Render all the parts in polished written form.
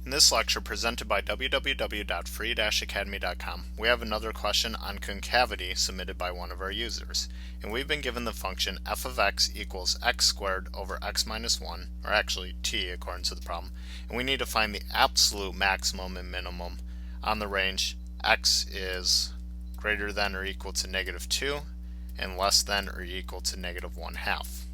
In this lecture presented by www.free-academy.com, we have another question on concavity submitted by one of our users. And we've been given the function f of x equals x squared over x minus 1, or actually t according to the problem, and we need to find the absolute maximum and minimum on the range x is greater than or equal to negative 2 and less than or equal to negative 1/2.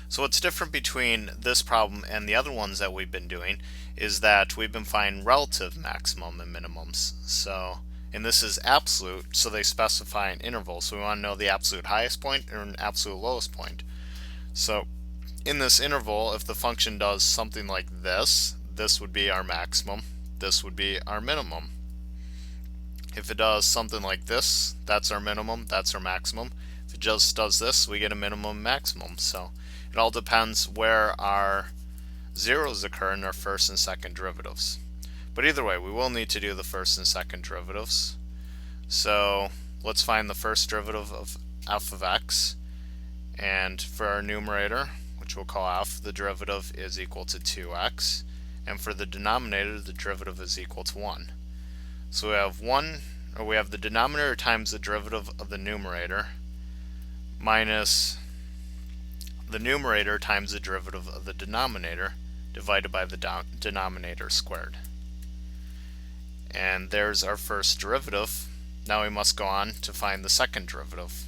So what's different between this problem and the other ones that we've been doing is that we've been finding relative maximum and minimums. And this is absolute, so they specify an interval. So we want to know the absolute highest point or an absolute lowest point. So in this interval, if the function does something like this, this would be our maximum, this would be our minimum. If it does something like this, that's our minimum, that's our maximum. If it just does this, we get a minimum maximum. So it all depends where our zeros occur in our first and second derivatives. But either way, we will need to do the first and second derivatives. So let's find the first derivative of f of x. And for our numerator, which we'll call f, the derivative is equal to 2x. And for the denominator, the derivative is equal to 1. So we have the denominator times the derivative of the numerator minus the numerator times the derivative of the denominator divided by the denominator squared. And there's our first derivative. Now we must go on to find the second derivative.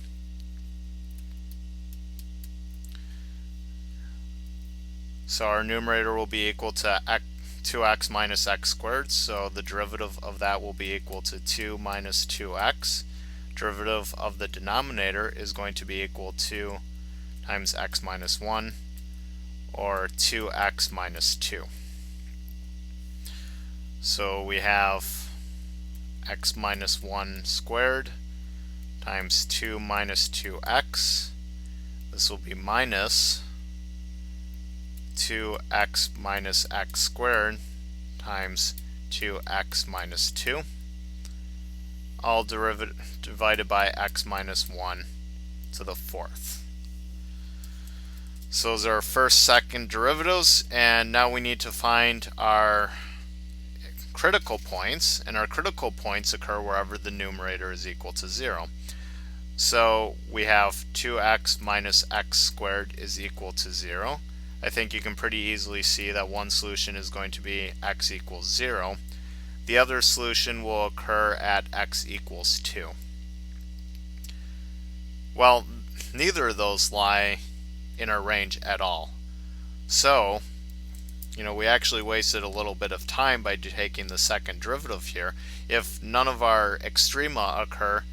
So our numerator will be equal to 2x minus x squared, so the derivative of that will be equal to 2 minus 2x. Derivative of the denominator is going to be equal to times x minus 1, or 2x minus 2. So we have x minus 1 squared times 2 minus 2x. This will be minus 2x minus x squared times 2x minus 2, all divided by x minus 1 to the fourth. So those are our first, second derivatives, and now we need to find our critical points, and our critical points occur wherever the numerator is equal to 0. So we have 2x minus x squared is equal to 0. I think you can pretty easily see that one solution is going to be x equals 0. The other solution will occur at x equals 2. Well, neither of those lie in our range at all. So, we actually wasted a little bit of time by taking the second derivative here. If none of our extrema occur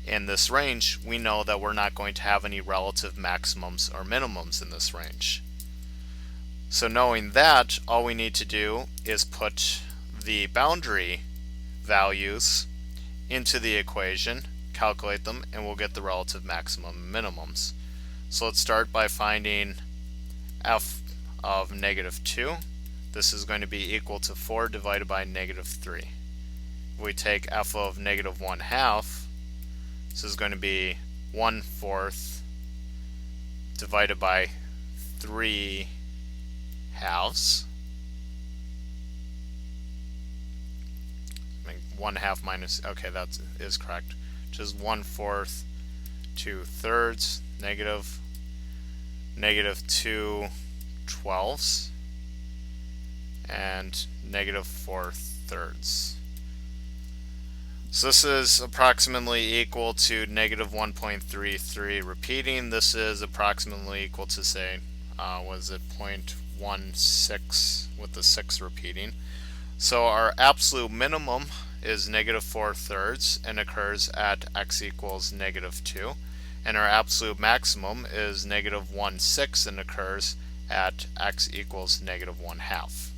in this range, we know that we're not going to have any relative maximums or minimums in this range. So knowing that, all we need to do is put the boundary values into the equation, calculate them, and we'll get the relative maximum and minimums. So let's start by finding f of negative 2. This is going to be equal to 4 divided by negative 3. If we take f of negative 1/2, this is going to be 1/4 divided by 3 halves. 1/2 minus, okay, that is correct, which is 1/4 2/3, negative 2/12, and negative 4/3. So this is approximately equal to negative 1.33 repeating. This is approximately equal to, say, was it 0.16 with the 6 repeating. So our absolute minimum is negative 4/3 and occurs at x equals negative 2. And our absolute maximum is negative 1/6 and occurs at x equals negative 1/2.